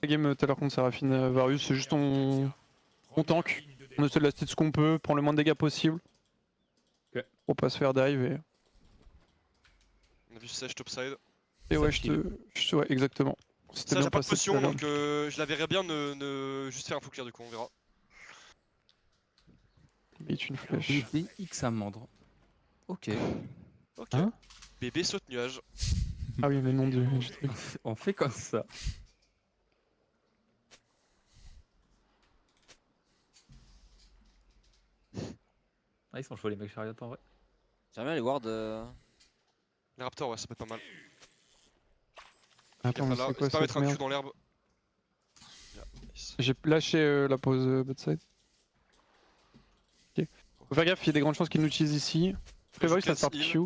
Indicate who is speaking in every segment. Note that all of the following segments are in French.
Speaker 1: La game tout à l'heure contre Seraphine Varus, c'est juste on tank. On essaie de laster ce qu'on peut, prendre le moins de dégâts possible.
Speaker 2: Ok.
Speaker 1: Pour pas se faire dive
Speaker 3: On a vu Sage topside.
Speaker 1: et ouais,
Speaker 2: Ça
Speaker 1: ouais, exactement. C'était
Speaker 3: Ça,
Speaker 1: bien
Speaker 3: j'ai pas de
Speaker 1: passé tout à
Speaker 3: potion
Speaker 1: l'heure.
Speaker 3: donc je la verrais bien juste faire un full clear du coup, on verra.
Speaker 1: Il est une flèche.
Speaker 2: BX amandre. Ok.
Speaker 3: Ok.
Speaker 1: Hein
Speaker 3: Bébé saute nuage.
Speaker 1: Ah oui, le nom du truc.
Speaker 2: On fait comme ça. Ah, ils sont chauds les mecs chariot en vrai.
Speaker 4: J'aimerais bien les ward.
Speaker 3: Les raptors, ouais, ça peut être pas mal.
Speaker 1: Attends, mais
Speaker 3: Là,
Speaker 1: c'est quoi
Speaker 3: c'est pas
Speaker 1: cette
Speaker 3: mettre un Q
Speaker 1: merde?
Speaker 3: dans l'herbe. Yeah, nice.
Speaker 1: J'ai lâché la pause botside. Ok. Faut faire gaffe, il y a des grandes chances qu'ils nous utilisent ici. Après Varus ça start Q.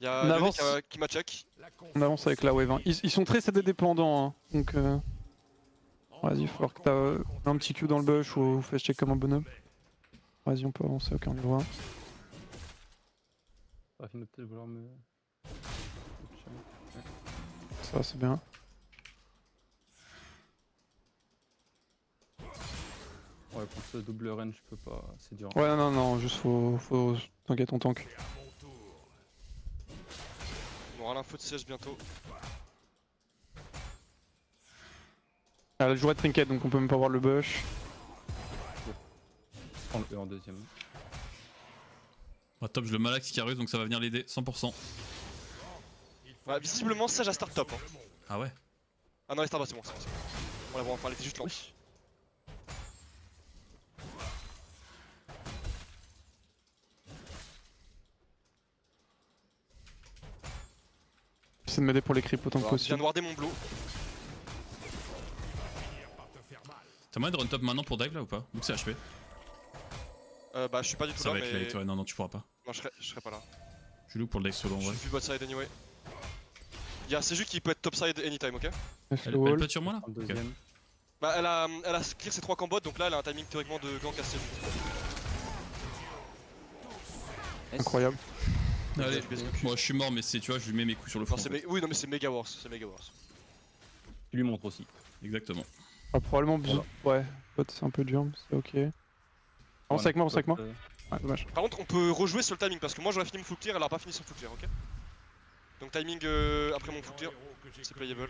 Speaker 3: Il y a
Speaker 1: On
Speaker 3: le
Speaker 1: avance.
Speaker 3: mec qui m'a check.
Speaker 1: On avance avec la wave 1. Ils sont très CD dépendants, hein. Donc vas-y, il va falloir que t'as un petit Q dans le bush ou flash check comme un bonhomme. Vas-y, on peut avancer, ok, on le voit.
Speaker 2: Ça va finir peut-être vouloir me.
Speaker 1: Ça, c'est bien.
Speaker 2: Ouais, pour ce double range, je peux pas. C'est dur.
Speaker 1: Ouais, non, non, juste faut t'inquiète, on tank.
Speaker 3: On aura l'info de Sage bientôt.
Speaker 1: Ah, là, je jouerai de trinket donc on peut même pas voir le bush.
Speaker 2: Je prends le E en deuxième.
Speaker 5: Ah, top, je le malaxe Icarus donc ça va venir l'aider 100%.
Speaker 3: Ouais, visiblement Sage a start top. Hein.
Speaker 5: Ah ouais.
Speaker 3: Ah non, il start bas, c'est bon, c'est bon. On la voit enfin, elle était juste lente.
Speaker 1: J'essaie de m'aider pour les creeps autant que
Speaker 3: Je viens
Speaker 1: possible.
Speaker 3: de warder mon blue.
Speaker 5: T'as moyen de run top maintenant pour dive là ou pas? Ou que c'est HP?
Speaker 3: Bah, je suis pas du tout
Speaker 5: Ça
Speaker 3: là,
Speaker 5: va être
Speaker 3: mais.
Speaker 5: late, ouais, non, tu pourras pas.
Speaker 3: Non, je serai pas là.
Speaker 5: Je loue pour le dive solo en
Speaker 3: Je
Speaker 5: vrai.
Speaker 3: suis bot side anyway. Y'a Seju qui peut être top side anytime, ok?
Speaker 1: Laisse
Speaker 5: Elle
Speaker 1: le wall.
Speaker 5: peut sur moi là?
Speaker 2: En
Speaker 5: Ok.
Speaker 2: deuxième.
Speaker 3: Bah, elle a clear ses 3 combos donc là elle a un timing théoriquement de gank à Seju.
Speaker 1: Incroyable.
Speaker 5: Allez, moi je suis mort, mais c'est, tu vois, je lui mets mes coups sur le front.
Speaker 3: Non, oui, non, mais c'est méga worse, c'est méga worse.
Speaker 2: Tu lui montres aussi.
Speaker 5: Exactement.
Speaker 1: Ah, probablement besoin. Ouais, bot c'est un peu dur, mais c'est ok. Avance avec moi, avance avec moi. Ouais, dommage.
Speaker 3: Par contre, on peut rejouer sur le timing parce que moi j'aurais fini mon full clear, elle a pas fini son full clear, ok? Donc, timing après mon full clear, c'est playable.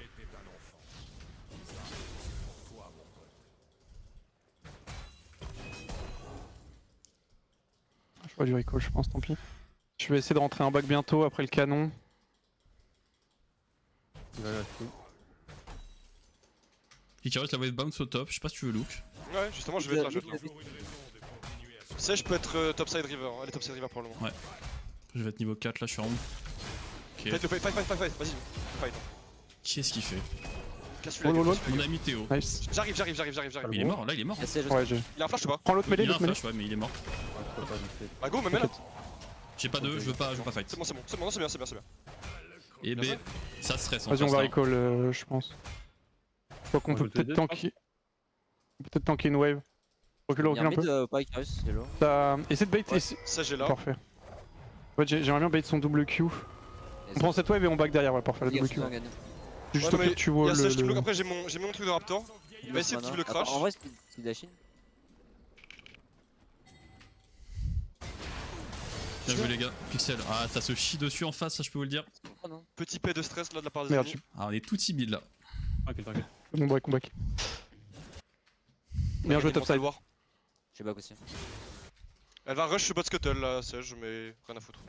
Speaker 1: Je vois du recall, je pense, tant pis. Je vais essayer de rentrer un back bientôt après le canon.
Speaker 2: Il va lâcher.
Speaker 5: Icarus la wave bounce au top, je sais pas si tu veux look.
Speaker 3: Ouais, justement, je vais être là, je vais être là. Sage peut être topside river, elle est topside river probablement.
Speaker 5: Ouais. Je vais être niveau 4 là, je suis en haut. Ok.
Speaker 3: Fight, fight, vas-y, fight.
Speaker 5: Qu'est-ce qu'il fait?
Speaker 3: Casse-lui la
Speaker 1: Wall,
Speaker 3: gueule.
Speaker 1: wall,
Speaker 5: Mon ami Théo.
Speaker 1: Nice.
Speaker 3: J'arrive.
Speaker 5: Il est mort, là il est mort.
Speaker 1: Ouais, j'ai.
Speaker 3: Il a un flash ou pas?
Speaker 1: Prends l'autre mêlée,
Speaker 5: Il a un
Speaker 1: l'autre mêlée.
Speaker 5: flash, ouais, mais il est mort.
Speaker 2: Ouais, je peux pas vite fait.
Speaker 3: Bah, go, même là.
Speaker 5: J'ai pas de, je veux pas fight.
Speaker 3: C'est bon, non, c'est bien.
Speaker 5: Et B, ça stresse en
Speaker 1: Vas-y, on
Speaker 5: face,
Speaker 1: va
Speaker 5: là.
Speaker 1: recall, je pense. Je crois qu'on
Speaker 2: On
Speaker 1: peut
Speaker 2: joue tous les
Speaker 1: peut-être
Speaker 2: deux,
Speaker 1: tanker. On peut peut-être tanker une wave. Recule, recule un peu.
Speaker 4: Pas Icarus, c'est lourd.
Speaker 1: Essaie de bait.
Speaker 3: Ouais, Sage est là.
Speaker 1: Parfait. Ouais, j'aimerais bien bait son double Q. On prend cette wave et on back derrière, ouais, parfait, la double Q. Juste
Speaker 3: Ouais,
Speaker 1: au
Speaker 3: mais
Speaker 1: pire, tu vois
Speaker 3: y'a Sage qui
Speaker 1: le.
Speaker 3: bloque, après j'ai mon truc de Raptor. Il va essayer de kill le crash.
Speaker 4: En vrai, speed dashing.
Speaker 5: Bien joué les gars. Pixel. Ah, ça se chie dessus en face, ça je peux vous le dire.
Speaker 4: Oh non.
Speaker 3: Petit P de stress là de la part des
Speaker 1: Merde,
Speaker 3: ennemis.
Speaker 5: Ah, on est tout timide là.
Speaker 2: Tranquille, tranquille.
Speaker 1: Bon break, on back. Bien joué topside.
Speaker 4: J'ai back aussi.
Speaker 3: Elle va rush bot scuttle là, Sage, mais rien à foutre.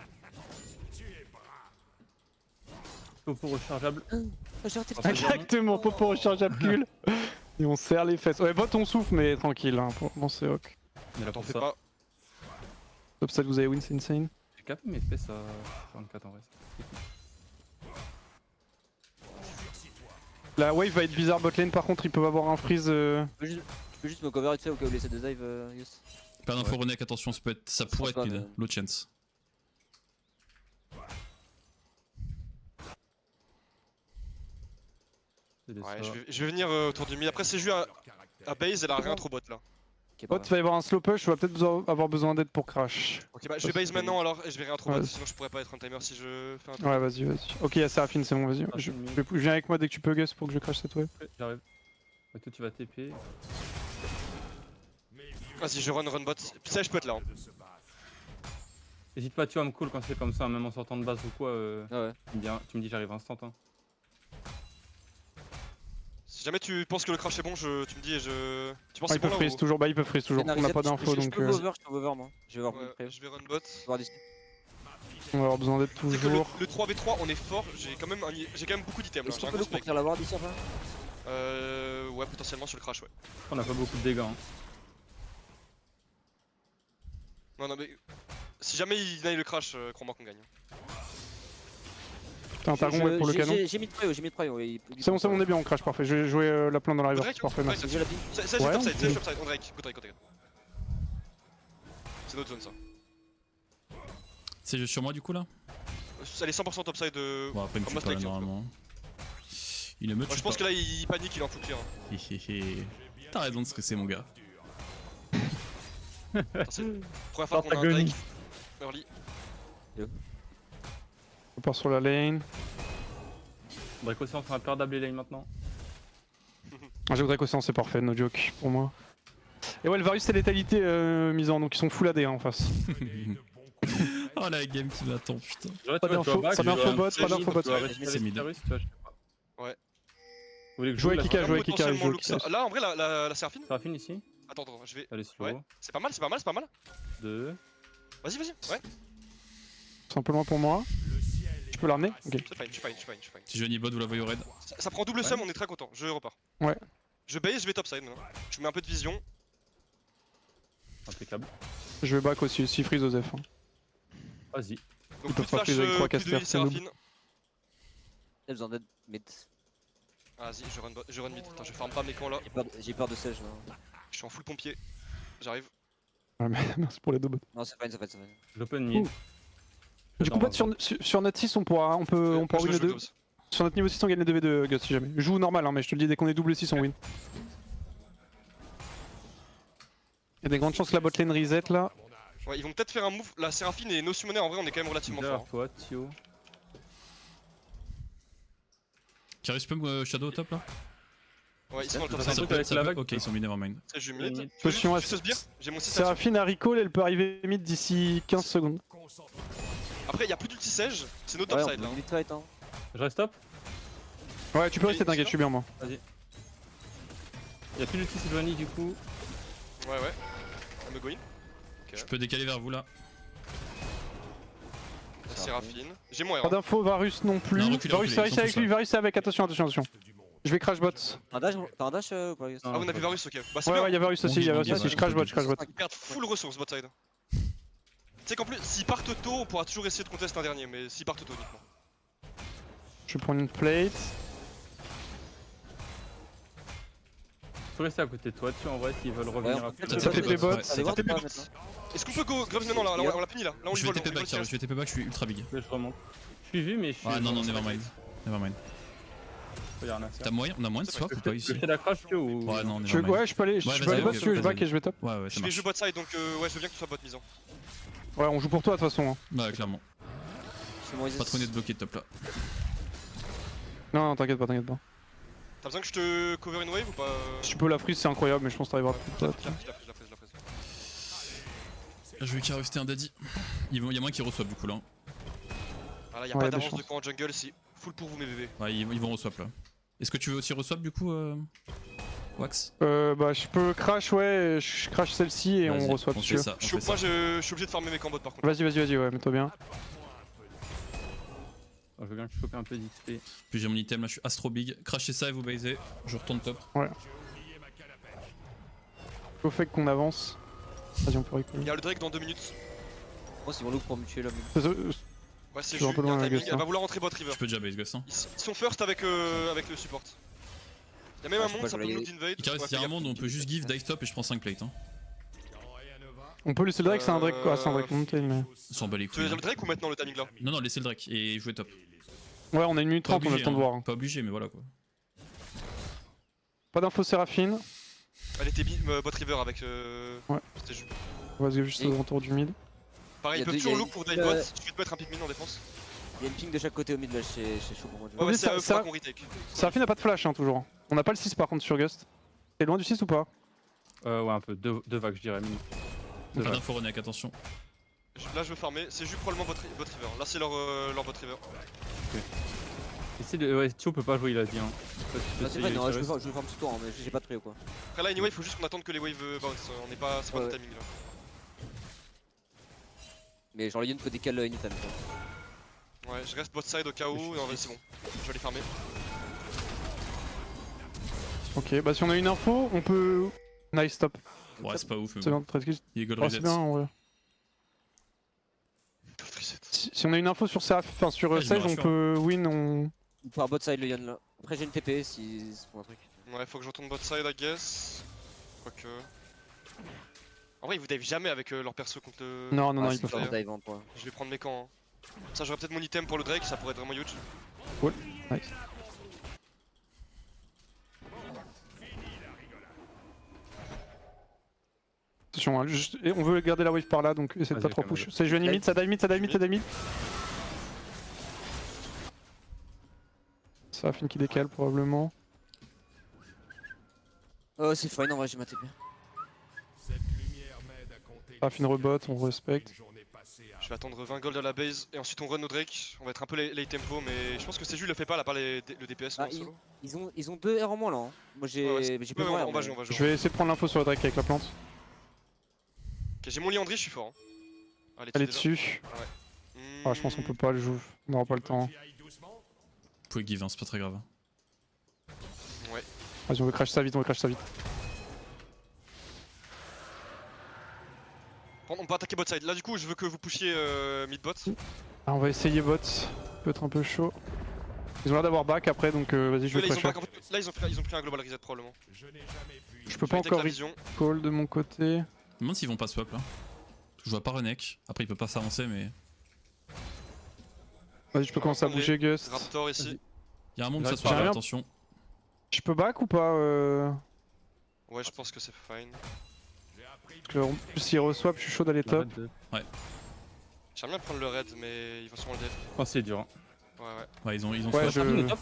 Speaker 2: Topo rechargeable.
Speaker 1: Exactement, popo rechargeable cul. Et on serre les fesses. Ouais, bot on souffle, mais tranquille, hein, pour mon c'est ok.
Speaker 2: On est là
Speaker 3: T'en
Speaker 2: pour
Speaker 3: fais
Speaker 2: ça.
Speaker 3: pas.
Speaker 1: Topside, vous avez win, c'est insane.
Speaker 2: J'ai capé mes FPS à 24 en vrai.
Speaker 1: La wave va être bizarre bot lane, par contre, ils peuvent avoir un freeze.
Speaker 4: Tu peux juste me cover vite fait au cas où il essaie de dive, Yus.
Speaker 5: Pas d'info Renek, attention, ça pourrait être
Speaker 4: pas,
Speaker 5: mid.
Speaker 4: mais-
Speaker 5: Low chance.
Speaker 2: C'est des
Speaker 3: Ouais,
Speaker 2: sorts.
Speaker 3: je vais venir autour du mid. Après, c'est juste à base, elle a rien trop bot là.
Speaker 4: Ok,
Speaker 1: Bot, il va y avoir un slow push, on va peut-être avoir besoin d'aide pour crash.
Speaker 3: Ok, bah je vais base maintenant alors et je vais rien trop
Speaker 1: Ouais.
Speaker 3: bot, sinon je pourrais pas être un timer si je fais un truc.
Speaker 1: Ouais, vas-y, vas-y. Ok, il y a Seraphine, c'est bon, vas-y. Je viens avec moi dès que tu peux, Gus, pour que je crash cette wave.
Speaker 2: Ouais, j'arrive. Ok, toi tu vas TP.
Speaker 3: Vas-y, je run bot. Puis ça, je peux être là. Hein.
Speaker 2: Hésite pas, tu vas me call quand c'est comme ça, même en sortant de base ou quoi.
Speaker 4: Ah ouais.
Speaker 2: Tu me dis j'arrive instant. Hein.
Speaker 3: Si jamais tu penses que le crash est bon, tu me dis et je. Tu penses
Speaker 1: Ah,
Speaker 3: que
Speaker 1: ils
Speaker 3: c'est bon
Speaker 1: peuvent
Speaker 3: là
Speaker 1: freeze
Speaker 3: ou...
Speaker 1: toujours, bah ils peuvent freeze toujours. On n'a pas d'infos
Speaker 4: Je
Speaker 1: donc
Speaker 4: peux go over, je peux go over moi. Je vais voir
Speaker 3: Ouais,
Speaker 4: après.
Speaker 3: je vais run bot.
Speaker 4: Je vais voir d'ici.
Speaker 1: on va avoir besoin d'aide
Speaker 3: C'est que
Speaker 1: toujours.
Speaker 3: le 3v3 on est fort, j'ai quand même beaucoup d'items là.
Speaker 4: Est-ce
Speaker 3: J'ai
Speaker 4: qu'on
Speaker 3: un
Speaker 4: peut
Speaker 3: gros
Speaker 4: le pour
Speaker 3: spec.
Speaker 4: tirer la ward ici après?
Speaker 3: Ouais, potentiellement sur le crash, ouais.
Speaker 2: On a pas beaucoup de dégâts. Hein.
Speaker 3: Non, mais. Si jamais il naille le crash, crois-moi qu'on gagne.
Speaker 1: T'as un taron ouais, pour le canon.
Speaker 4: J'ai mis de prio, oui.
Speaker 1: C'est bon, on est bien, on crash, parfait. Je vais jouer la plante dans la river,
Speaker 3: Drake,
Speaker 1: c'est parfait, merci.
Speaker 4: J'ai la ping.
Speaker 3: Ça, j'ai
Speaker 1: Ouais,
Speaker 3: topside,
Speaker 1: on
Speaker 3: c'est
Speaker 1: peut.
Speaker 3: topside, on Drake, go Drake. C'est notre zone ça.
Speaker 5: C'est juste sur moi du coup là?
Speaker 3: Elle est 100% topside de.
Speaker 5: Bon, après il me
Speaker 3: Ah,
Speaker 5: tue
Speaker 3: moi,
Speaker 5: pas là,
Speaker 3: Drake,
Speaker 5: normalement. Il ne me
Speaker 3: Ouais,
Speaker 5: tue
Speaker 3: je pense
Speaker 5: pas.
Speaker 3: que là il panique, il est en full clear. Hein.
Speaker 5: Hé, hé, hé. T'as raison de stresser mon gars.
Speaker 3: Attends, c'est la première fois qu'on a un
Speaker 2: Antagoniste.
Speaker 3: Drake early.
Speaker 1: On part sur la lane.
Speaker 2: Draco, c'est en train de perdre la lane maintenant.
Speaker 1: Un jeu Drake c'est parfait, no joke pour moi. Et ouais, le Varus c'est létalité mise en, donc ils sont full AD hein, en face.
Speaker 5: Oh la game qui m'attend, putain.
Speaker 1: Pas d'info bot, pas d'info bot.
Speaker 5: C'est mid.
Speaker 3: Ouais.
Speaker 2: Vous voulez que je
Speaker 1: Jouez
Speaker 2: joue
Speaker 1: avec
Speaker 2: la
Speaker 1: Kika, jouez avec Kika,
Speaker 3: Potentiellement
Speaker 1: jouez avec
Speaker 3: Luxa.
Speaker 1: Kika.
Speaker 3: Là en vrai la Séraphine.
Speaker 2: Seraphine ici.
Speaker 3: Attends, je vais.
Speaker 2: Allez, slow.
Speaker 3: Ouais. C'est pas mal.
Speaker 2: 2.
Speaker 3: Vas-y. Ouais.
Speaker 1: C'est un peu loin pour moi. Je peux l'amener? Ok.
Speaker 3: Je suis fine.
Speaker 5: Si je bot, vous la voyez au raid.
Speaker 3: Ça prend double sum, on est très content. Je repars.
Speaker 1: Ouais.
Speaker 3: Je base, je vais topside maintenant. Je mets un peu de vision.
Speaker 2: Impeccable.
Speaker 1: Je vais back aussi, si freeze Osef. Hein.
Speaker 2: Vas-y.
Speaker 3: Donc
Speaker 1: Ils
Speaker 3: plus
Speaker 1: peuvent
Speaker 3: de
Speaker 1: pas
Speaker 3: flash,
Speaker 1: freeze avec trois
Speaker 3: plus de
Speaker 1: casters,
Speaker 3: heal,
Speaker 1: c'est noob.
Speaker 3: Séraphine.
Speaker 4: J'ai besoin d'aide mid.
Speaker 3: Vas-y, je run mid. Attends, je farm pas mes camps là.
Speaker 4: J'ai peur de Sage là.
Speaker 3: Je suis en full pompier. J'arrive.
Speaker 1: Ouais, mais merci pour les deux bots.
Speaker 4: Non, c'est fine.
Speaker 2: J'open mid.
Speaker 1: Du coup, bot sur notre 6, on peut win
Speaker 3: Je
Speaker 1: les
Speaker 3: joue
Speaker 1: deux.
Speaker 3: Globes.
Speaker 1: Sur notre niveau 6, on gagne les 2v2, Gus, si jamais. Je joue normal, hein, mais je te le dis, dès qu'on est double 6, on win. Il y a des grandes chances que la botlane reset là.
Speaker 3: Ouais, ils vont peut-être faire un move. La Séraphine et nos summoners en vrai, on est quand même relativement fort.
Speaker 2: Derrière toi, Tio.
Speaker 5: Carry pump Shadow au top là?
Speaker 3: Ouais, ils sont dans le top
Speaker 2: Ça,
Speaker 3: side.
Speaker 2: ça peut avec la vague.
Speaker 5: Ok, ils sont mid, nevermind.
Speaker 3: Je suis mid.
Speaker 2: Mid.
Speaker 3: Tu veux
Speaker 1: Potion
Speaker 3: juste ce sbire? J'ai mon 6
Speaker 1: Séraphine à recall, elle peut arriver mid d'ici 15 secondes.
Speaker 3: Après, y'a plus d'ulti Sage, c'est nos
Speaker 4: Ouais, on
Speaker 3: topside là.
Speaker 4: peut vite fight hein.
Speaker 2: Je reste top.
Speaker 1: Ouais, tu peux
Speaker 3: Ok,
Speaker 1: rester, t'inquiète, je suis bien moi.
Speaker 2: Y'a plus d'ulti Sylvanie du coup.
Speaker 3: Ouais. I'm going.
Speaker 5: Je peux décaler vers vous là.
Speaker 3: La Séraphine. J'ai mon
Speaker 1: Pas
Speaker 3: R.
Speaker 1: d'infos, Varus non plus.
Speaker 5: Non, reculez,
Speaker 1: Varus
Speaker 5: reculez,
Speaker 1: Varus
Speaker 5: ils sont
Speaker 1: avec
Speaker 5: tous
Speaker 1: lui,
Speaker 5: là.
Speaker 1: Varus avec, attention. Je vais crash bot.
Speaker 4: T'as un dash ou pas?
Speaker 3: Ah, on a plus Varus, ok. Bah, c'est
Speaker 1: Ouais,
Speaker 3: bien.
Speaker 1: ouais, y'a Varus aussi,
Speaker 5: On
Speaker 1: y'a Varus
Speaker 5: vit,
Speaker 1: aussi.
Speaker 5: ouais.
Speaker 1: Je crash bot.
Speaker 3: Ils perdent full ressources bot side. Tu sais qu'en plus, s'ils partent tôt, on pourra toujours essayer de contester un dernier, mais s'ils partent tôt uniquement.
Speaker 1: Je vais prendre une plate.
Speaker 2: Je peux rester à côté de toi, tu en vrai, s'ils veulent revenir
Speaker 4: Ouais,
Speaker 2: après.
Speaker 5: Ça
Speaker 1: Ça
Speaker 5: TP
Speaker 1: TP bot.
Speaker 5: ouais.
Speaker 4: Allez voir
Speaker 3: TP
Speaker 4: pas
Speaker 3: bot.
Speaker 4: maintenant.
Speaker 3: Est-ce qu'on peut go Grubs maintenant là? On l'a fini là. Là, on lui
Speaker 5: Je vais
Speaker 3: vole.
Speaker 5: TP back, je vais TP back, je suis ultra big.
Speaker 2: Je remonte. Je suis vu, mais je suis.
Speaker 5: Ah non, nevermind. Nevermind.
Speaker 2: Y'a rien à faire.
Speaker 5: T'as moyen, on a moyen de swap ou pas ici?
Speaker 2: Je fais la crash que ou.
Speaker 5: Ouais, non,
Speaker 1: Je
Speaker 5: nevermind.
Speaker 1: je peux aller
Speaker 5: vas-y,
Speaker 1: bot
Speaker 5: ok,
Speaker 1: si tu veux, je
Speaker 5: vas-y.
Speaker 1: back et je vais top.
Speaker 5: Ouais, ça
Speaker 3: Je vais
Speaker 5: marche.
Speaker 3: jouer bot side donc ouais, je veux bien que tu sois bot misant.
Speaker 1: Ouais, on joue pour toi de toute façon. Hein.
Speaker 5: Ouais, clairement.
Speaker 4: C'est bon,
Speaker 5: Pas trop net bloqué de top là.
Speaker 1: Non, t'inquiète pas.
Speaker 3: T'as besoin que je te cover une wave ou pas?
Speaker 1: Si tu peux la freeze, c'est incroyable, mais je pense que t'arriveras
Speaker 3: Je
Speaker 1: plus
Speaker 3: la
Speaker 1: tard.
Speaker 3: prise.
Speaker 5: Je vais carrer un daddy. Il y a moyen qu'ils reçoivent du coup là.
Speaker 3: Ah là, y'a
Speaker 1: Ouais,
Speaker 3: pas
Speaker 1: des
Speaker 3: d'avance
Speaker 1: chances.
Speaker 3: de camp en jungle, c'est full pour vous mes bébés.
Speaker 5: Ouais, ils vont reswap là. Est-ce que tu veux aussi reswap du coup Wax?
Speaker 1: Bah, je peux crash, ouais, je crash celle-ci et
Speaker 5: Vas-y,
Speaker 1: on reçoit
Speaker 5: on
Speaker 1: dessus.
Speaker 5: fait ça, on fait ça.
Speaker 3: Moi je suis obligé de farmer mes camps bot par contre.
Speaker 1: Vas-y, ouais, mets-toi bien.
Speaker 2: Je veux bien que je chope un peu d'XP.
Speaker 5: Puis j'ai mon item là, je suis astro big. Crachez ça et vous baisez. Je retourne top.
Speaker 1: Au fait qu'on avance. Vas-y, on peut reculer.
Speaker 3: Y'a le Drake dans 2 minutes.
Speaker 4: Moi, c'est mon look pour me tuer là.
Speaker 3: Ouais, c'est
Speaker 1: Je suis un
Speaker 3: juste,
Speaker 1: peu loin,
Speaker 3: y'a un timing,
Speaker 1: Auguste,
Speaker 3: elle va
Speaker 1: hein.
Speaker 3: vouloir rentrer bot river.
Speaker 5: Je peux déjà base Gus hein.
Speaker 3: Ils sont first avec le support. Y'a même
Speaker 4: Ah,
Speaker 3: un
Speaker 4: je sais
Speaker 3: monde,
Speaker 4: pas,
Speaker 3: ça
Speaker 4: je
Speaker 3: peut
Speaker 4: vais
Speaker 3: nous
Speaker 4: y aller.
Speaker 3: invade.
Speaker 5: Il carré,
Speaker 3: Ouais,
Speaker 5: s'il y a
Speaker 3: fais
Speaker 5: un monde où on
Speaker 3: gaffe.
Speaker 5: peut juste give, dive top et je prends 5 plates. Hein.
Speaker 1: On peut laisser le Drake, c'est un Drake quoi, c'est un Drake monté, mais.
Speaker 5: On s'en bat les
Speaker 3: Tu veux
Speaker 5: couilles.
Speaker 3: dire le Drake ou maintenant le timing là?
Speaker 5: Non, laissez le Drake et jouez top.
Speaker 1: Ouais, on a 1 minute
Speaker 5: Pas
Speaker 1: 30, on a le
Speaker 5: obligé,
Speaker 1: temps de voir. hein.
Speaker 5: Pas obligé, mais voilà quoi.
Speaker 1: Pas d'infos Séraphine.
Speaker 3: Elle était bot river avec.
Speaker 1: Ouais.
Speaker 3: C'était juste.
Speaker 1: Vas-y, juste
Speaker 4: Et-
Speaker 1: aux alentours du mid.
Speaker 3: Pareil,
Speaker 4: Il y
Speaker 3: ils
Speaker 4: a
Speaker 3: peuvent
Speaker 4: deux-
Speaker 3: toujours
Speaker 4: il y a
Speaker 3: look pour
Speaker 4: une-
Speaker 3: dive bot. Si tu veux te mettre un pick mid en défense.
Speaker 4: Il y a une ping de chaque côté au mid là, c'est chaud pour moi.
Speaker 3: Ouais,
Speaker 1: Oui,
Speaker 3: c'est à eux,
Speaker 1: ça-
Speaker 3: faudra qu'on retake.
Speaker 1: Seraphine n'a pas de flash hein, toujours. On n'a pas le 6 par contre sur Gust. T'es loin du 6 ou pas?
Speaker 2: Ouais, un peu. Deux vagues, je dirais. minimum. Deux
Speaker 5: Pas
Speaker 2: vagues.
Speaker 5: d'info Renek, attention.
Speaker 3: Là, je veux farmer. C'est juste probablement bot river. Là, c'est leur bot river.
Speaker 2: Essaye de. Ouais, Tio peut pas jouer, il a dit. Hein.
Speaker 4: Ah, c'est vrai, non, je veux faire un petit tour, hein, mais j'ai pas de pré ou quoi.
Speaker 3: Après, là, anyway, il faut juste qu'on attende que les waves bounce. On n'est pas. C'est pas
Speaker 4: Ouais,
Speaker 3: notre
Speaker 4: ouais.
Speaker 3: timing là.
Speaker 4: Mais genre, le Yun peut décaler anytime.
Speaker 3: Ouais, je reste bot side au cas où. Non, mais c'est bon. Je vais les farmer.
Speaker 1: Ok, bah si on a une info, on peut. Nice, stop.
Speaker 5: Ouais, c'est pas ouf, mais
Speaker 1: C'est
Speaker 5: bon.
Speaker 1: bien, presque.
Speaker 5: Il est gold
Speaker 1: Oh, c'est
Speaker 5: reset.
Speaker 1: bien en vrai. Si on a une info sur Seraph, enfin sur
Speaker 5: Ouais, je me
Speaker 1: Sage, on
Speaker 5: rassure.
Speaker 1: peut win, on.
Speaker 4: On peut avoir bot side le Yun là. Après, j'ai une TP si c'est pour un truc.
Speaker 3: Ouais, faut que je retourne bot side, I guess. Quoique. En vrai, ils vous dive jamais avec leur perso contre le.
Speaker 1: Non, non, non,
Speaker 4: Ah,
Speaker 1: ils
Speaker 4: si,
Speaker 1: peuvent
Speaker 4: faut
Speaker 1: pas.
Speaker 4: avoir dive en point.
Speaker 3: Je vais prendre mes camps. Hein. Ça, j'aurais peut-être mon item pour le Drake, ça pourrait être vraiment huge.
Speaker 1: Nice. Attention, hein, et on veut garder la wave par là, donc essaie de pas
Speaker 2: Vas-y,
Speaker 1: trop
Speaker 2: ok,
Speaker 1: push.
Speaker 2: vas-y.
Speaker 1: C'est Juan mid, ça dive mid, ça dive mid, ça dive mid. Seraphine qui décale probablement.
Speaker 4: Oh, c'est fine en vrai, j'ai ma TP.
Speaker 1: Seraphine rebot, on respecte.
Speaker 3: Je vais attendre 20 gold à la base et ensuite on run au Drake. On va être un peu late tempo, mais je pense que c'est juste le fait pas, là, pas le DPS
Speaker 4: Ah,
Speaker 3: en solo.
Speaker 4: Ils ont 2 R en moins là. Hein. Moi j'ai
Speaker 3: Ouais, ouais,
Speaker 4: mais j'ai
Speaker 3: Ouais,
Speaker 4: pas
Speaker 3: ouais,
Speaker 4: de
Speaker 3: on va jouer, on va jouer.
Speaker 1: Je vais essayer de prendre l'info sur le Drake avec la plante.
Speaker 3: Ok, j'ai mon Liandry, je suis fort. Hein. Allez,
Speaker 1: Elle est
Speaker 3: déjà.
Speaker 1: dessus. Ah, je pense qu'on peut pas le jouer. On n'aura pas le temps.
Speaker 5: Vous pouvez give, hein, c'est pas très grave.
Speaker 3: Ouais.
Speaker 1: Vas-y, on veut crash ça vite, on veut crash ça vite.
Speaker 3: On peut attaquer bot side. Là, du coup, je veux que vous pushiez mid bot.
Speaker 1: Ah, on va essayer bot. Peut être un peu chaud. Ils ont l'air d'avoir back après, donc vas-y, je
Speaker 3: Là,
Speaker 1: vais
Speaker 3: ils ont,
Speaker 1: crasher.
Speaker 3: back, en fait, là ils ont pris un global reset probablement.
Speaker 1: Je peux
Speaker 3: Je
Speaker 1: pas
Speaker 3: vais take
Speaker 1: encore
Speaker 3: la vision.
Speaker 1: recall de mon côté.
Speaker 5: Je me demande s'ils vont pas swap là. Je vois pas Renek. Après, il peut pas s'avancer, mais.
Speaker 1: Vas-y, je peux commencer à
Speaker 3: André,
Speaker 1: bouger Gust.
Speaker 3: Raptor ici.
Speaker 5: Il y a un monde, ça
Speaker 2: J'arrive
Speaker 5: se
Speaker 2: pas à
Speaker 5: fait,
Speaker 1: rien.
Speaker 5: attention.
Speaker 1: Je peux back ou pas
Speaker 3: Ouais, je pense que c'est fine.
Speaker 1: Parce que en plus, s'il re-swap, je suis chaud d'aller top.
Speaker 3: J'aimerais bien prendre le raid, mais il va sûrement le dev.
Speaker 2: Oh, c'est dur. Hein.
Speaker 3: Ouais, ouais.
Speaker 5: Ouais, ils ont
Speaker 1: Ouais,
Speaker 5: swap.
Speaker 1: je.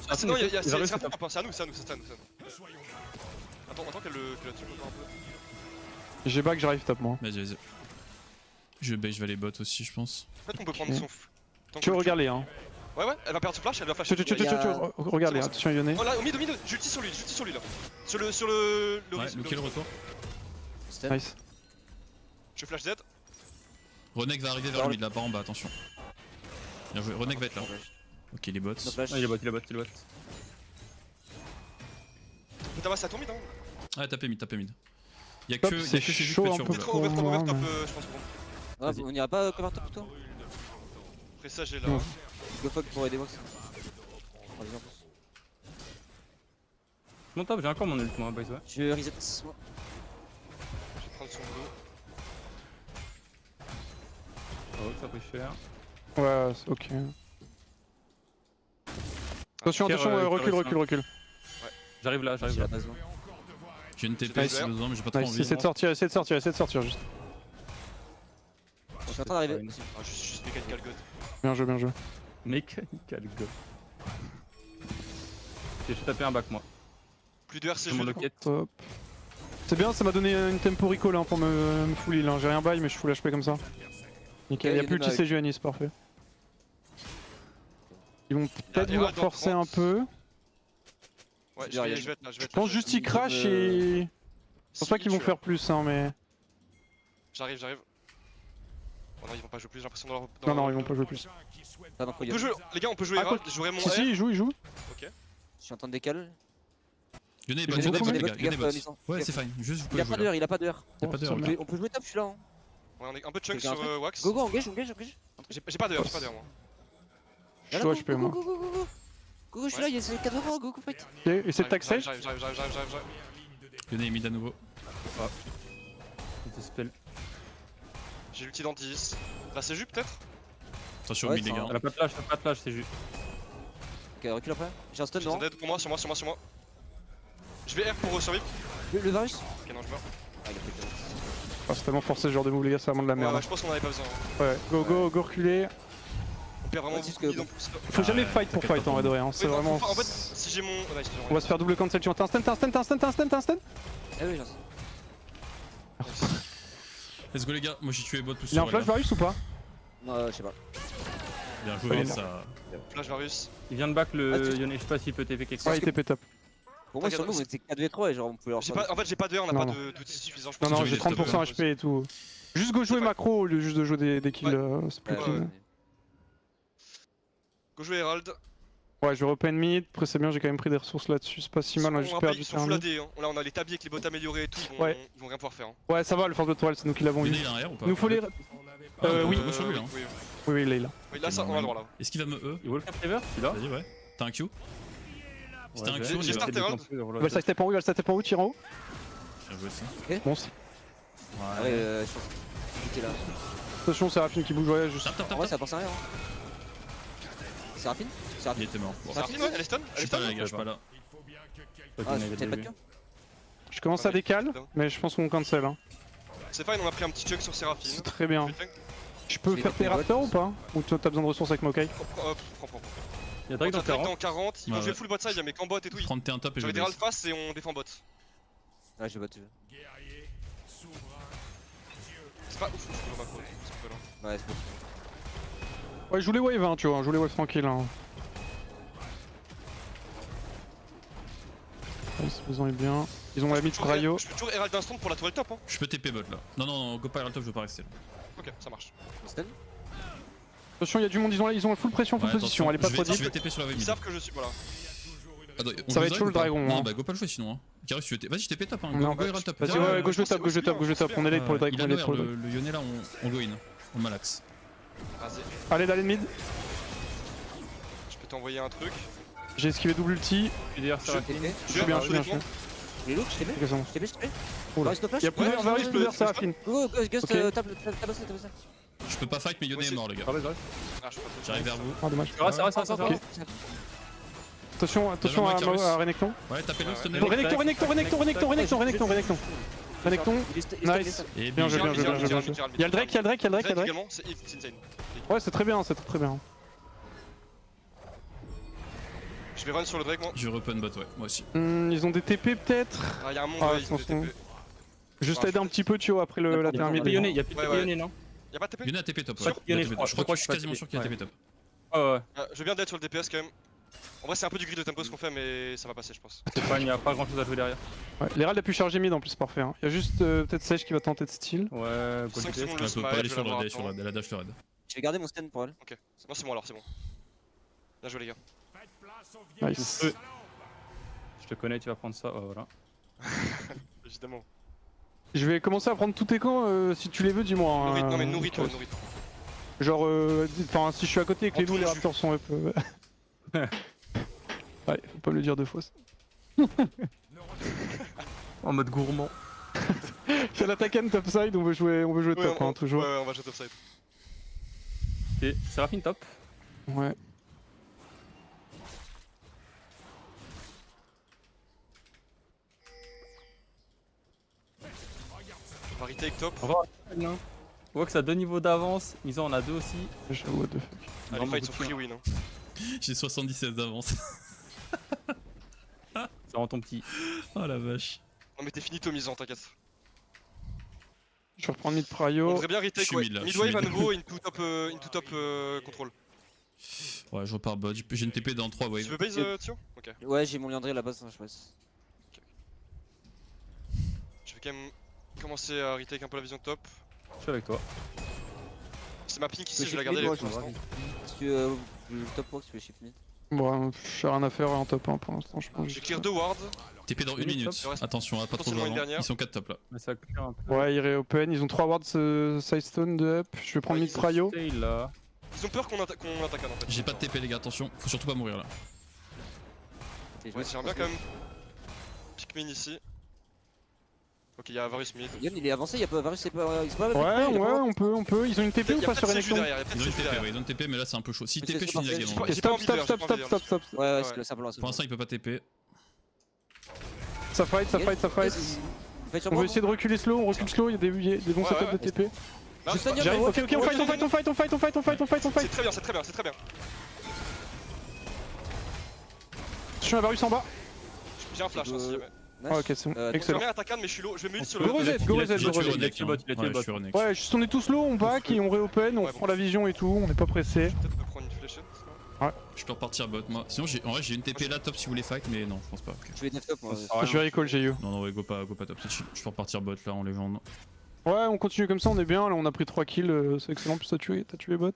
Speaker 3: Ah, c'est non, c'est
Speaker 2: Ils arrivent,
Speaker 3: c'est
Speaker 2: c'est top.
Speaker 3: c'est à nous, c'est à nous, c'est à nous. Attends qu'elle la tue encore un peu.
Speaker 1: J'ai back, j'arrive top moi.
Speaker 5: Vas-y, vas-y. Je vais les bots aussi, je pense.
Speaker 3: En fait, on peut prendre
Speaker 1: Ok.
Speaker 3: son.
Speaker 1: Tu veux regarder hein.
Speaker 3: Ouais, ouais, elle va perdre son flash, elle va flash.
Speaker 1: Regardez,
Speaker 3: C'est bon,
Speaker 1: attention Yone.
Speaker 3: Oh là, au mid, j'ulti sur lui là. Sur le.
Speaker 5: Ouais,
Speaker 3: risque,
Speaker 5: lookez le
Speaker 3: risque.
Speaker 5: retour.
Speaker 4: Stun.
Speaker 1: Nice.
Speaker 3: Je flash dead.
Speaker 5: Renek va arriver vers le mid là, par en bas, attention. Bien joué, Renek va être là. Ok, les bots.
Speaker 4: No flash.
Speaker 2: Ah, il est bot, il est bot, il est bot.
Speaker 3: Putain, bah, c'est à ton mid, hein.
Speaker 5: Ah, tapez mid, tapez mid. Y'a
Speaker 1: Top,
Speaker 5: que
Speaker 1: c'est
Speaker 5: ces jus
Speaker 1: chaud
Speaker 5: que
Speaker 1: un
Speaker 5: tu
Speaker 1: peu.
Speaker 5: roules.
Speaker 3: Over top,
Speaker 1: mais-
Speaker 3: je pense. Bon.
Speaker 4: Ah,
Speaker 2: Vas-y.
Speaker 4: on ira pas cover top plutôt.
Speaker 3: Après ça, j'ai là.
Speaker 1: Ouais.
Speaker 4: Go fuck pour aider Vox. Oh, vas-y, en plus.
Speaker 2: Mon top, j'ai encore mon ult, moi, by the way.
Speaker 4: Je reset moi.
Speaker 3: Je vais prendre son blue.
Speaker 2: Oh, ça a pris cher.
Speaker 1: Ouais, ok. Attention,
Speaker 2: Pierre,
Speaker 1: attention,
Speaker 2: Pierre,
Speaker 1: recule.
Speaker 2: J'arrive là,
Speaker 4: J'ai
Speaker 2: j'arrive
Speaker 4: la
Speaker 2: là.
Speaker 4: base là.
Speaker 5: J'ai une TP si besoin, mais j'ai pas trop
Speaker 1: Nice,
Speaker 5: envie.
Speaker 1: essaie de sortir juste.
Speaker 4: Je suis en train d'arriver.
Speaker 2: fine.
Speaker 4: aussi.
Speaker 3: Ah, juste mechanical god.
Speaker 1: Bien joué.
Speaker 2: Mechanical go. Ok, je vais taper un back, moi.
Speaker 3: Plus de RC
Speaker 2: J'ai mon
Speaker 3: jeu. du coup.
Speaker 2: locket.
Speaker 1: Top. C'est bien, ça m'a donné une tempo recall hein, pour me full heal. Hein. J'ai rien buy, mais je full HP comme ça. Nickel,
Speaker 4: Ok,
Speaker 1: y'a plus
Speaker 4: Yone
Speaker 1: ulti CGN, c'est parfait. Ils vont peut-être
Speaker 3: Et
Speaker 1: vouloir
Speaker 3: ouais, donc,
Speaker 1: forcer un
Speaker 3: 30.
Speaker 1: peu.
Speaker 3: Ouais,
Speaker 4: Je
Speaker 3: je vais être là,
Speaker 1: Je pense juste ils crash et. Je pense pas qu'ils vont faire plus, hein, mais.
Speaker 3: J'arrive. Oh non, ils vont pas jouer plus, j'ai l'impression dans leur.
Speaker 1: Non, ils vont pas jouer plus.
Speaker 4: Pas d'info
Speaker 3: On peut
Speaker 4: Yun.
Speaker 3: jouer, les gars, on peut jouer
Speaker 1: Ah,
Speaker 3: Herald,
Speaker 1: quoi.
Speaker 3: j'aurai mon
Speaker 1: Si,
Speaker 3: R.
Speaker 1: il joue.
Speaker 3: Ok.
Speaker 4: Je suis en train de décaler.
Speaker 5: Yone est
Speaker 1: J'ai
Speaker 5: bot,
Speaker 1: beaucoup
Speaker 5: Yone est bot,
Speaker 1: de
Speaker 5: les gars,
Speaker 4: gaffe,
Speaker 5: Yone est bot.
Speaker 4: Nissan.
Speaker 5: Ouais,
Speaker 4: Gaffe.
Speaker 5: c'est fine, juste vous
Speaker 4: Il a
Speaker 5: pouvez
Speaker 4: pas
Speaker 5: jouer
Speaker 4: de
Speaker 5: là.
Speaker 4: heure, il a pas de heure.
Speaker 5: Y'a pas de
Speaker 1: Oh,
Speaker 5: heure,
Speaker 1: ça
Speaker 5: ok.
Speaker 4: On peut jouer top, je suis là. Hein.
Speaker 3: Ouais, on est un peu de chunk
Speaker 4: Quelqu'un
Speaker 3: sur
Speaker 4: a un
Speaker 3: Wax.
Speaker 4: Go, engage.
Speaker 3: J'ai pas de R, moi.
Speaker 1: Je suis HP moi.
Speaker 4: Go, je suis là, il y a 4 devant, go, fight.
Speaker 1: Ok, essaie de taxer.
Speaker 3: J'arrive.
Speaker 5: Yone est mid à nouveau.
Speaker 2: Petit spell.
Speaker 3: J'ai l'ulti dans 10. Là, c'est Ju peut-être.
Speaker 5: Attention au
Speaker 4: Ouais,
Speaker 5: mid, les
Speaker 4: c'est
Speaker 5: gars.
Speaker 2: Elle a pas de flash, c'est juste.
Speaker 4: Ok, recule après. J'ai un stun
Speaker 3: Ils
Speaker 4: non.
Speaker 3: sont dead pour moi, sur moi. Je vais R pour survivre.
Speaker 4: Le Varus.
Speaker 3: Ok. non, je meurs.
Speaker 4: Ah, il a fait
Speaker 1: Ah, c'est tellement forcé ce genre de move, les gars, c'est vraiment de la
Speaker 3: Ouais,
Speaker 1: merde.
Speaker 3: ouais, je pense qu'on en avait pas besoin.
Speaker 1: Ouais, go reculer.
Speaker 3: On perd vraiment
Speaker 4: Ouais, c'est
Speaker 3: beaucoup
Speaker 4: ce
Speaker 3: de
Speaker 4: que-
Speaker 3: en plus.
Speaker 1: Faut jamais
Speaker 5: Ouais,
Speaker 1: fight pour
Speaker 5: t'inquiète
Speaker 1: fight
Speaker 5: pas
Speaker 1: en vrai de
Speaker 5: pour
Speaker 1: rien. C'est
Speaker 3: Ouais, non,
Speaker 1: vraiment.
Speaker 3: en fait, si j'ai mon. Ouais,
Speaker 1: On va se faire double cancel, tu vois. T'as un stun.
Speaker 4: Ah oui, j'en sais.
Speaker 5: Let's go les gars, moi j'ai tué bot tout
Speaker 1: Il y a un
Speaker 5: sur
Speaker 1: flash Varus ou pas?
Speaker 4: Non, je sais pas.
Speaker 5: Bien joué,
Speaker 1: Ouais,
Speaker 5: ça.
Speaker 3: Flash Varus.
Speaker 2: Il vient de back
Speaker 4: Ah,
Speaker 2: le
Speaker 4: tu-
Speaker 2: Yone, je sais pas s'il peut TP quelque
Speaker 1: Ouais,
Speaker 2: chose.
Speaker 1: il TP top.
Speaker 4: Pour moi, sur nous, on était 4v3 et genre on pouvait leur
Speaker 3: J'ai
Speaker 4: faire
Speaker 3: pas, en fait, j'ai pas de R, on a
Speaker 1: Non,
Speaker 3: pas
Speaker 1: non.
Speaker 3: d'outils suffisants. Je
Speaker 1: Non,
Speaker 3: pense
Speaker 1: non,
Speaker 3: que
Speaker 5: tu
Speaker 1: j'ai
Speaker 5: veux des
Speaker 1: 30%
Speaker 3: stop,
Speaker 1: HP et tout. Juste go jouer
Speaker 3: Ouais.
Speaker 1: macro au lieu juste de jouer des kills
Speaker 3: Ouais.
Speaker 1: split
Speaker 4: Ouais,
Speaker 1: kill.
Speaker 4: ouais.
Speaker 3: Go jouer Herald.
Speaker 1: Ouais, je vais open mid. Après, c'est bien, j'ai quand même pris des ressources là-dessus. C'est pas si mal, on a juste perdu
Speaker 3: Ils sont
Speaker 1: terrain
Speaker 3: full
Speaker 1: mid.
Speaker 3: AD. Hein. Là, on a les tabliers avec les bots améliorés et tout.
Speaker 1: Ouais.
Speaker 3: Ils vont rien pouvoir faire. Hein.
Speaker 1: Ouais, ça va, le force de toile, c'est nous qui l'avons
Speaker 5: Yone
Speaker 1: eu.
Speaker 5: il a un R ou pas
Speaker 1: Il nous faut les.
Speaker 5: Ah,
Speaker 1: oui.
Speaker 5: on peut go sur lui hein.
Speaker 3: Oui,
Speaker 1: Oui, il est là.
Speaker 3: oui, là, ça, on a le droit là.
Speaker 5: Est-ce qu'il va me E
Speaker 2: Il wall cap river, celui-là.
Speaker 5: Vas-y, ouais. T'as un Q Si t'as un Q,
Speaker 3: j'ai
Speaker 5: on y va.
Speaker 3: start Herald.
Speaker 1: Il va le side step en haut, tire en haut.
Speaker 5: Bien joué aussi.
Speaker 1: Bon, c'est-
Speaker 4: Ah ouais, je pense que j'étais là.
Speaker 1: attention, c'est Raffine qui bouge, ouais, juste.
Speaker 5: Tap, tap,
Speaker 4: En
Speaker 5: tap,
Speaker 4: vrai,
Speaker 5: tap.
Speaker 4: ça pense à rien. C'est rapide. C'est
Speaker 5: Il
Speaker 4: rapide.
Speaker 5: était mort. Bon.
Speaker 3: C'est rapide, ouais, elle est stun.
Speaker 5: Je
Speaker 3: Elle est
Speaker 5: suis pas
Speaker 3: stun.
Speaker 5: là les gars, je suis pas là.
Speaker 4: Ah, c'est peut-être pas de cœur.
Speaker 1: Je commence à décaler, mais je pense qu'on cancel. Hein.
Speaker 3: C'est fine, on a pris un petit chunk sur
Speaker 1: C'est
Speaker 3: Séraphine.
Speaker 1: très bien.
Speaker 3: Je vais tank.
Speaker 1: Je peux
Speaker 4: Je
Speaker 1: faire
Speaker 4: vais
Speaker 1: tes
Speaker 4: mettre mes
Speaker 1: raptors ou pas? Ou t'as besoin de ressources avec Mokai?
Speaker 3: Prends.
Speaker 2: Il y a
Speaker 3: On
Speaker 2: Drake dans
Speaker 3: a Drake
Speaker 2: 40.
Speaker 3: dans 40. Ils vont
Speaker 5: Ouais,
Speaker 3: jouer
Speaker 5: ouais.
Speaker 3: full bot side, il y a mes camp bot et tout.
Speaker 5: Prendre T1 top et je
Speaker 3: J'avais
Speaker 5: vais
Speaker 3: des Herald face et on défend bot.
Speaker 4: Ouais, je vais battre.
Speaker 3: C'est pas ouf, le macro. C'est un peu lent.
Speaker 4: Ouais, c'est bon.
Speaker 1: Ouais, je joue les waves, hein, tu vois, je joue les waves tranquille. Hein. Ouais, ce besoin est bien. Ils ont la mid cryo.
Speaker 3: Je peux toujours Herald instant pour la toile top. Hein.
Speaker 5: Je peux TP bot là. Non, go pas Herald top, je veux pas rester là.
Speaker 3: Ok, ça marche.
Speaker 4: Stun.
Speaker 1: Attention, il y a du monde, ils ont la full pression, full
Speaker 5: Ouais,
Speaker 1: position, elle est pas
Speaker 5: je
Speaker 1: trop
Speaker 5: vais-
Speaker 1: deep.
Speaker 5: Je vais TP sur la wave
Speaker 3: Ils
Speaker 5: mid.
Speaker 3: savent que je suis. Voilà.
Speaker 5: Attends, on
Speaker 1: Ça va
Speaker 5: joue
Speaker 1: être chaud,
Speaker 5: ou
Speaker 1: le
Speaker 5: pas
Speaker 1: dragon,
Speaker 5: Non,
Speaker 1: hein.
Speaker 5: bah go pas le jouer sinon. Hein. Carus, tu veux vas-y, je TP top. Hein.
Speaker 1: Non,
Speaker 5: Go Herald top.
Speaker 1: Vas-y,
Speaker 3: Ouais,
Speaker 1: ouais,
Speaker 3: ouais,
Speaker 1: go
Speaker 3: je
Speaker 1: jouer
Speaker 3: pense
Speaker 1: top,
Speaker 3: que
Speaker 1: go jouer
Speaker 3: c'est
Speaker 1: top, go jouer
Speaker 3: bien,
Speaker 1: top. On est late pour le Drake,
Speaker 5: Il
Speaker 1: on
Speaker 5: a
Speaker 1: est late pour le Drake.
Speaker 5: le Yone là, on go in. On malaxe.
Speaker 3: Vas-y,
Speaker 1: Allez, d'aller mid.
Speaker 3: je peux t'envoyer un truc.
Speaker 1: J'ai esquivé double ulti.
Speaker 2: Puis derrière Séraphine.
Speaker 4: TP.
Speaker 1: Je suis bien, je suis bien, je suis bien.
Speaker 4: Les looks, je TP.
Speaker 1: Ok, ça va.
Speaker 4: Je TP, je TP.
Speaker 1: Oula.
Speaker 4: Varus no flash.
Speaker 1: Il y a plusieurs
Speaker 3: Ouais,
Speaker 1: Varus,
Speaker 3: je
Speaker 1: plusieurs
Speaker 3: peux-
Speaker 1: Séraphine.
Speaker 4: Go, Ghost,
Speaker 1: Ok.
Speaker 4: tape ça.
Speaker 5: Je peux pas fight mais Yone
Speaker 3: Ouais,
Speaker 5: est
Speaker 3: c'est-
Speaker 5: mort les gars.
Speaker 2: Ah, vas-y, vas-y.
Speaker 3: Ah, je peux pas te-
Speaker 5: J'arrive vers vous.
Speaker 1: Ah, dommage.
Speaker 2: Reste.
Speaker 1: Ok. Attention à Renekton.
Speaker 5: Ouais, tapez-le,
Speaker 3: Ouais,
Speaker 5: tenez-le.
Speaker 1: Renekton. Renekton. Nice.
Speaker 5: Et
Speaker 1: Bien joué,
Speaker 5: bien
Speaker 1: bien joué, bien joué. Il y a le Drake, il y a le Drake.
Speaker 3: Drake également, c'est insane.
Speaker 1: Ouais, c'est très bien, c'est très bien.
Speaker 3: Je vais run sur le Drake, moi.
Speaker 5: Je vais open bot, ouais, moi aussi.
Speaker 1: Ils ont des TP peut-être.
Speaker 3: Ah, y'a un monde,
Speaker 1: Ah,
Speaker 3: ouais, ils ont des
Speaker 1: attention.
Speaker 3: TP.
Speaker 1: Juste aider un petit peu, tu vois, après la
Speaker 2: Il y a
Speaker 1: termine.
Speaker 2: plus de Yone, il y a plus
Speaker 3: Ouais,
Speaker 2: de
Speaker 3: ouais.
Speaker 2: Yone, non?
Speaker 3: Y'a pas de TP?
Speaker 5: Yone a TP top, ouais.
Speaker 3: Sûr
Speaker 5: Il a
Speaker 2: Yone,
Speaker 5: TP
Speaker 2: je
Speaker 5: top. Je crois que je suis
Speaker 2: crois
Speaker 5: quasiment
Speaker 2: que
Speaker 5: sûr qu'il a
Speaker 2: ouais.
Speaker 5: TP top.
Speaker 2: Ouais.
Speaker 3: Je veux bien d'être sur le DPS quand même. En vrai, c'est un peu du grid de tempo ce qu'on fait, mais ça va passer, je pense.
Speaker 2: C'est fine, il y a pas grand chose à jouer derrière.
Speaker 1: Ouais, l'Herald a pu charger mid en plus, parfait. Hein. Il y a juste peut-être Sage qui va tenter de steal.
Speaker 2: Ouais, go
Speaker 3: 5
Speaker 2: TP.
Speaker 3: secondes
Speaker 5: Ouais,
Speaker 3: le
Speaker 5: on peut
Speaker 3: smile,
Speaker 5: pas aller
Speaker 3: je
Speaker 5: sur
Speaker 3: vais
Speaker 5: le
Speaker 3: l'avoir
Speaker 5: raid, sur
Speaker 3: avant.
Speaker 5: la dash le raid.
Speaker 4: Je vais garder mon stun pour elle.
Speaker 3: Non, c'est bon alors, c'est bon. Bien joué, les gars.
Speaker 1: Nice.
Speaker 2: Je te connais, tu vas prendre ça. Oh, voilà.
Speaker 3: Évidemment.
Speaker 1: Je vais commencer à prendre tous tes camps si tu les veux, dis-moi. hein.
Speaker 3: Non, mais nourris-toi, nourris-toi.
Speaker 1: Genre, enfin, si je suis à côté et que les
Speaker 3: En
Speaker 1: loups, les
Speaker 3: tout,
Speaker 1: raptors sont up. Ouais, faut pas me le dire deux fois.
Speaker 2: En mode gourmand.
Speaker 1: C'est l'attaquant topside, on veut jouer top, hein, toujours.
Speaker 3: Ouais, on va jouer topside.
Speaker 2: Ok, Séraphine top.
Speaker 1: Ouais.
Speaker 3: On va retake top.
Speaker 2: On voit que ça a 2 niveaux d'avance. Miso en a 2 aussi.
Speaker 1: J'avoue, what the fuck.
Speaker 3: Ah, les fights sont free win. Hein.
Speaker 5: J'ai 77 d'avance.
Speaker 2: Ça rend ton petit.
Speaker 5: Oh la vache.
Speaker 3: Non, mais t'es finito, Misan, t'inquiète.
Speaker 1: Je vais reprendre mid
Speaker 3: On
Speaker 1: prio.
Speaker 3: devrait bien
Speaker 5: Je
Speaker 3: retake,
Speaker 5: suis
Speaker 3: ouais.
Speaker 5: mid, là, je
Speaker 3: Midwave
Speaker 5: suis
Speaker 3: à
Speaker 5: mid.
Speaker 3: nouveau, into top control.
Speaker 5: Ouais, je repars bot. J'ai une TP dans 3
Speaker 3: Tu
Speaker 5: waves.
Speaker 3: veux base, Tio? Ok.
Speaker 4: Ouais, j'ai mon Liandré là-bas, je pense.
Speaker 3: Je vais quand même commencer à retake un peu la vision top.
Speaker 2: Je suis avec toi.
Speaker 3: C'est ma pink ici,
Speaker 4: peux
Speaker 3: je vais la
Speaker 4: shift
Speaker 3: garder
Speaker 4: mid,
Speaker 3: les
Speaker 4: moi,
Speaker 3: pour l'instant.
Speaker 4: Si tu le top walk, tu peux shift mid.
Speaker 1: Bon, j'ai rien à faire en top 1 pour l'instant, je pense.
Speaker 3: J'ai clear 2 wards.
Speaker 5: TP dans 1
Speaker 2: Minute
Speaker 5: minute.
Speaker 3: top.
Speaker 5: Attention, pas trop
Speaker 3: Potentiellement une
Speaker 5: avant.
Speaker 3: dernière.
Speaker 5: Ils sont 4 top là.
Speaker 2: Mais ça clear un peu.
Speaker 1: Ouais, il réopen, ils ont 3 wards sidestone de up. Je vais prendre
Speaker 3: Ouais,
Speaker 1: mid
Speaker 3: ils ont
Speaker 1: prio.
Speaker 2: Stay là.
Speaker 3: Ils ont peur qu'on attaque en fait.
Speaker 5: J'ai pas de TP les gars, attention. Faut surtout pas mourir là.
Speaker 3: Ouais, j'aimerais bien quand même. Pick min ici. Ok, il y a Varus mid.
Speaker 4: Yann, il est avancé, il y a pas Varus, c'est pas. Il se bat avec
Speaker 1: Ouais,
Speaker 4: lui, il a pas-
Speaker 1: on peut. Ils ont une TP ou
Speaker 3: Il y a
Speaker 1: pas
Speaker 3: pas
Speaker 1: sur
Speaker 3: de CG
Speaker 1: Renekton?
Speaker 3: derrière, il y a pas
Speaker 5: Ils
Speaker 3: de
Speaker 5: ont une
Speaker 3: CG
Speaker 5: TP,
Speaker 3: derrière.
Speaker 5: ouais, ils ont une TP, mais là c'est un peu chaud. Si
Speaker 4: Mais
Speaker 5: TP,
Speaker 4: c'est
Speaker 5: je finis la
Speaker 4: parfait,
Speaker 5: game.
Speaker 3: j'ai
Speaker 5: en
Speaker 3: pas-
Speaker 5: vrai.
Speaker 3: j'ai
Speaker 1: Stop,
Speaker 3: envie de
Speaker 1: stop,
Speaker 3: le
Speaker 1: stop,
Speaker 3: faire,
Speaker 1: stop,
Speaker 3: j'ai pas
Speaker 1: stop,
Speaker 3: envie
Speaker 1: stop, stop.
Speaker 4: Ouais, ouais,
Speaker 3: Ouais.
Speaker 4: parce que ça peut lancer.
Speaker 5: Pour l'instant, il peut pas TP.
Speaker 1: Ça fight.
Speaker 4: Yann, Faites sur
Speaker 1: On
Speaker 4: moi.
Speaker 1: va essayer de reculer slow, on recule slow, il y a des bons
Speaker 3: Ouais,
Speaker 1: setups
Speaker 3: ouais.
Speaker 1: de TP.
Speaker 3: Là,
Speaker 4: Je stun bien,
Speaker 1: J'arrive,
Speaker 4: mais
Speaker 1: ok, ok, on fight, on fight, on fight, on fight, on fight, on fight, on fight, on
Speaker 3: C'est
Speaker 1: fight.
Speaker 3: très bien, c'est très bien, c'est très bien.
Speaker 1: Je suis à Varus en bas.
Speaker 3: J'ai un flash hein, si jamais.
Speaker 1: Ah, ok, c'est bon,
Speaker 4: Euh,
Speaker 3: Je
Speaker 1: excellent.
Speaker 3: mets attaquant mais je suis low, je vais me ult sur
Speaker 1: Go
Speaker 3: le.
Speaker 1: reset, go reset,
Speaker 5: J'ai
Speaker 1: go
Speaker 5: tué
Speaker 1: reset.
Speaker 5: Renek,
Speaker 2: il a tué le bot, il a tué le
Speaker 5: je
Speaker 2: bot.
Speaker 5: suis Renek.
Speaker 1: Ouais, juste on est tous low, on back et on reopen, on
Speaker 3: Ouais,
Speaker 1: prend la vision et tout, on n'est pas pressé.
Speaker 3: Peut-être me prendre une fléchette.
Speaker 5: Je peux repartir bot moi. Sinon, en vrai, j'ai une TP là top si vous voulez fight, mais non, je pense pas. ok.
Speaker 4: Je vais def top moi.
Speaker 1: Je vais recall GU.
Speaker 5: Non, non, ouais, go pas top. Je peux repartir bot là en légende.
Speaker 1: Ouais, on continue comme ça, on est bien, là on a pris 3 kills, c'est excellent, plus t'as tué bot.